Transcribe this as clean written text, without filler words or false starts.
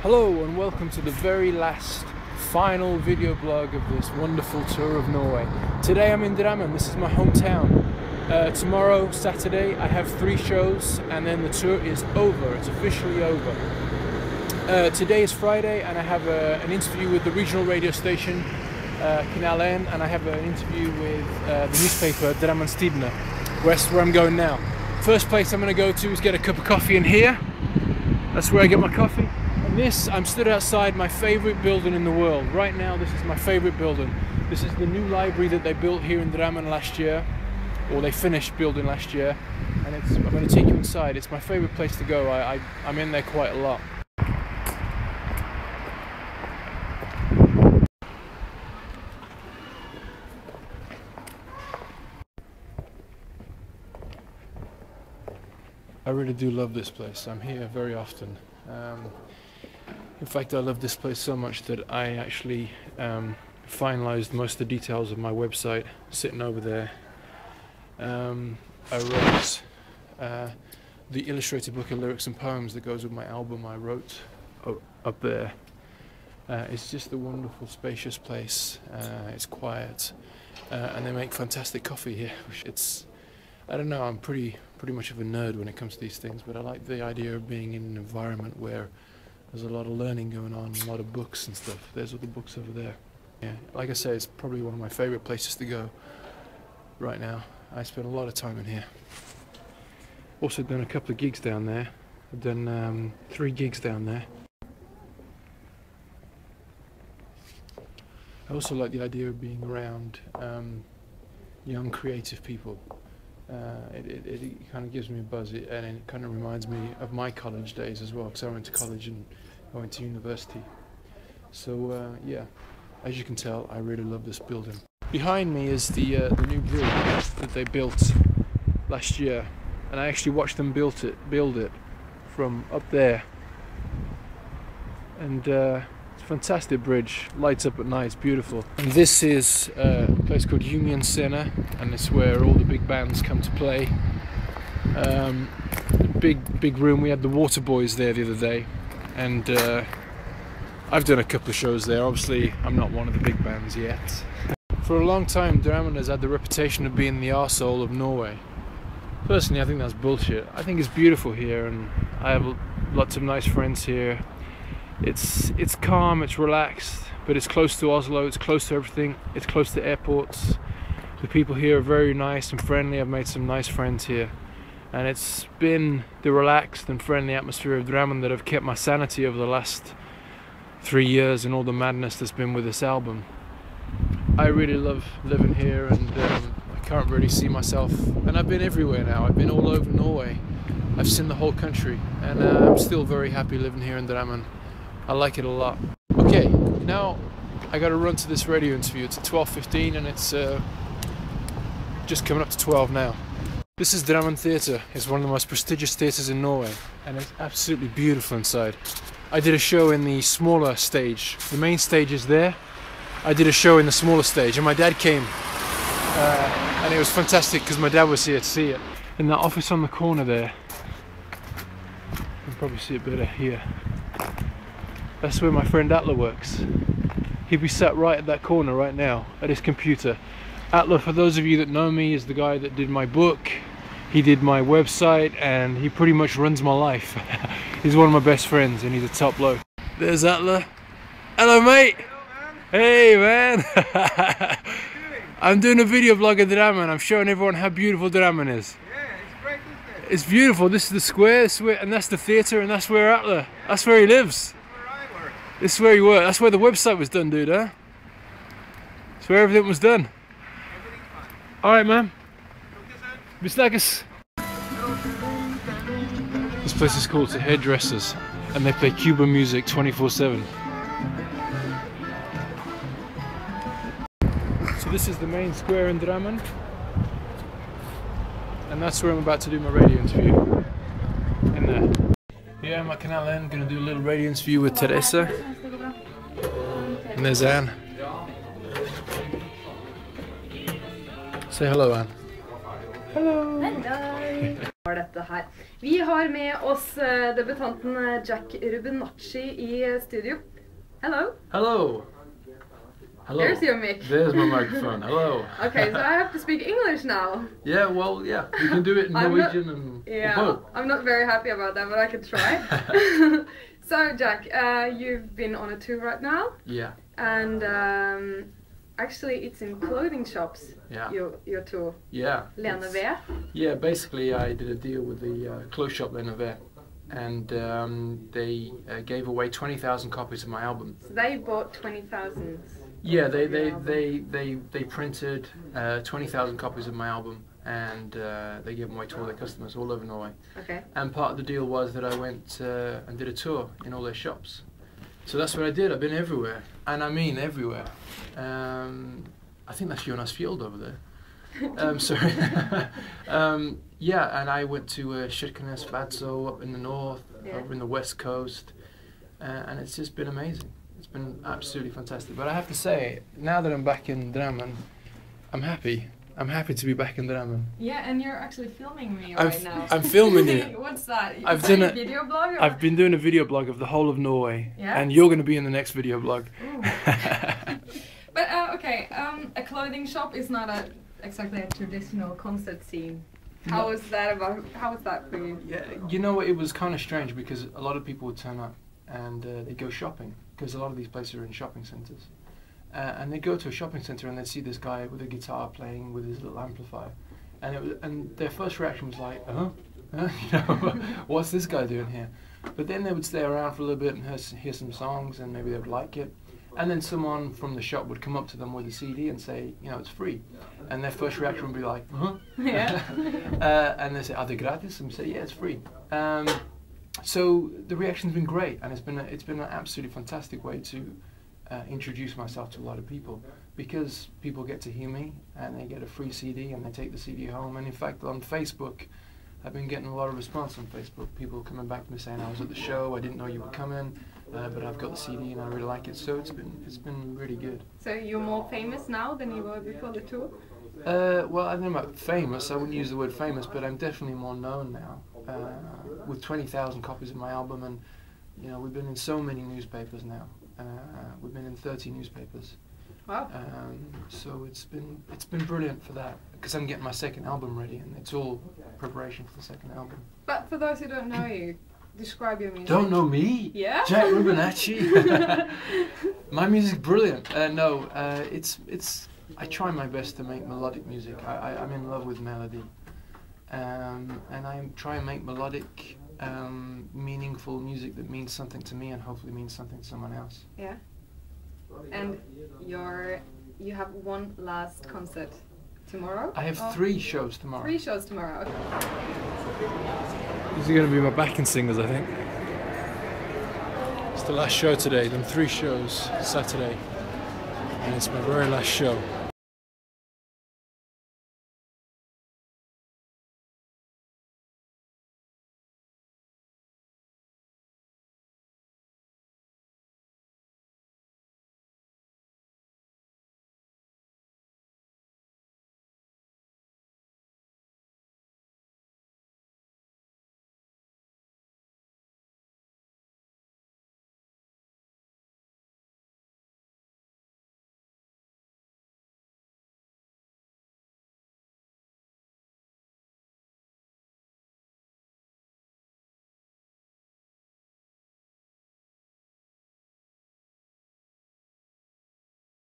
Hello and welcome to the very last final video blog of this wonderful tour of Norway. Today I'm in Drammen, this is my hometown. Tomorrow, Saturday, I have 3 shows and then the tour is over, it's officially over. Today is Friday and I have an interview with the regional radio station, Kanalen, and I have an interview with the newspaper Drammen Tidende, where I'm going now. First place I'm going to go to is get a cup of coffee in here. That's where I get my coffee. And I'm stood outside my favourite building in the world. Right now this is my favourite building. This is the new library that they built here in Drammen last year, or they finished building last year, and I'm going to take you inside. It's my favourite place to go. I'm in there quite a lot. I really do love this place. I'm here very often. In fact, I love this place so much that I actually finalized most of the details of my website sitting over there. I wrote the illustrated book of lyrics and poems that goes with my album I wrote up there. It's just a wonderful, spacious place. It's quiet, and they make fantastic coffee here. I don't know, I'm pretty much of a nerd when it comes to these things, but I like the idea of being in an environment where there's a lot of learning going on, a lot of books and stuff. There's all the books over there. Yeah, like I say, it's probably one of my favourite places to go right now. I spend a lot of time in here. Also done a couple of gigs down there. I've done 3 gigs down there. I also like the idea of being around young creative people. It kind of gives me a buzz, and it kind of reminds me of my college days as well, because I went to college and I went to university. So yeah, as you can tell, I really love this building. Behind me is the new bridge that they built last year, and I actually watched them build it from up there. And it's a fantastic bridge, lights up at night, it's beautiful. And this is a place called Union Center, and it's where all the big bands come to play. Big room. We had the Water Boys there the other day, and I've done a couple of shows there. Obviously I'm not one of the big bands yet. For a long time Drammen has had the reputation of being the arsehole of Norway. Personally I think that's bullshit. I think it's beautiful here, and I have lots of nice friends here. It's calm, it's relaxed, but it's close to Oslo, it's close to everything, it's close to airports. The people here are very nice and friendly. I've made some nice friends here, and it's been the relaxed and friendly atmosphere of Drammen that have kept my sanity over the last 3 years and all the madness that's been with this album. I really love living here, and I can't really see myself, and I've been everywhere now. I've been all over Norway, I've seen the whole country, and I'm still very happy living here in Drammen. I like it a lot. Okay, now I gotta run to this radio interview. It's at 12:15 and it's just coming up to 12 now. This is Drammen Theatre. It's one of the most prestigious theatres in Norway, and it's absolutely beautiful inside. I did a show in the smaller stage. The main stage is there. I did a show in the smaller stage, and my dad came, and it was fantastic because my dad was here to see it. In that office on the corner there, you can probably see it better here. That's where my friend Atle works. He'd be sat right at that corner right now at his computer. Atle, for those of you that know me, is the guy that did my book. He did my website, and he pretty much runs my life. He's one of my best friends, and he's a top bloke. There's Atle. Hello mate! Hello, man. Hey man! I'm doing a video blog of Drammen. I'm showing everyone how beautiful Drammen is. Yeah, it's great, isn't it? It's beautiful. This is the square, and that's the theatre, and that's where Atle. That's where he lives. This is where you work. That's where the website was done, dude, huh? That's where everything was done. Everything's fine. Alright, man. Vi snakkes. This place is called The Hairdressers, and they play Cuban music 24/7. So this is the main square in Drammen, and that's where I'm about to do my radio interview. In there. Here I'm at Kanalen, gonna do a little radio interview with Teresa. And there's Anne. Say hello, Anne. Hello. Hello. Dette her. Vi har med oss debutanten Jack Rubinacci i studio. Hello. Hello. Hello. There's your mic. There's my microphone. Hello. Okay, so I have to speak English now. Yeah, well, yeah, you can do it in Norwegian and both. I'm not very happy about that, but I could try. So, Jack, you've been on a tour right now. Yeah. And actually, it's in clothing shops. Yeah. Your tour. Yeah. Lene V. Yeah, basically I did a deal with the clothes shop Lene V, and they gave away 20,000 copies of my album. So they bought 20,000. Yeah, they printed 20,000 copies of my album, and they gave them away to all their customers all over Norway. Okay. And part of the deal was that I went and did a tour in all their shops. So that's what I did. I've been everywhere, and I mean everywhere. I think that's Jonas Fjord over there. Sorry. Yeah, and I went to Kirkenes, Vadsø up in the north, over in the west coast, and it's just been amazing. It's been absolutely fantastic. But I have to say, now that I'm back in Drammen, I'm happy. I'm happy to be back in Drammen. Yeah, and you're actually filming me right now. I'm filming you. What's that? I've done a video blog? Or? I've been doing a video blog of the whole of Norway, Yeah? and you're going to be in the next video blog. But okay, a clothing shop is not exactly a traditional concert scene. How was that for you? Yeah, you know what? It was kind of strange because a lot of people would turn up and they go shopping, because a lot of these places are in shopping centres. And they go to a shopping centre and they see this guy with a guitar playing with his little amplifier, and their first reaction was like, you know, what's this guy doing here? But then they would stay around for a little bit and hear some songs, and maybe they would like it. And then someone from the shop would come up to them with a CD and say, you know, it's free. And their first reaction would be like, Yeah. And they say, are they gratis? And we say, yeah, it's free. So the reaction's been great, and it's been an absolutely fantastic way to introduce myself to a lot of people, because people get to hear me and they get a free CD and they take the CD home. And in fact, on Facebook, I've been getting a lot of response on Facebook. People coming back to me saying, I was at the show, I didn't know you were coming, but I've got the CD and I really like it. So it's been really good. So you're more famous now than you were before the tour? Well, I don't know about famous. I wouldn't use the word famous, but I'm definitely more known now. With 20,000 copies of my album, and you know, we've been in so many newspapers now. We've been in 30 newspapers. Wow. So it's been brilliant for that, because I'm getting my second album ready, and it's all preparation for the second album. But for those who don't know you, describe your music. Don't know me? Yeah. Jack Rubinacci. My music's brilliant. No, I try my best to make melodic music. I'm in love with melody, and I try and make melodic, meaningful music that means something to me and hopefully means something to someone else. Yeah. And you have one last concert tomorrow? I have 3 shows tomorrow. 3 shows tomorrow. These are going to be my backing singers, I think. It's the last show today. Done 3 shows Saturday, and it's my very last show.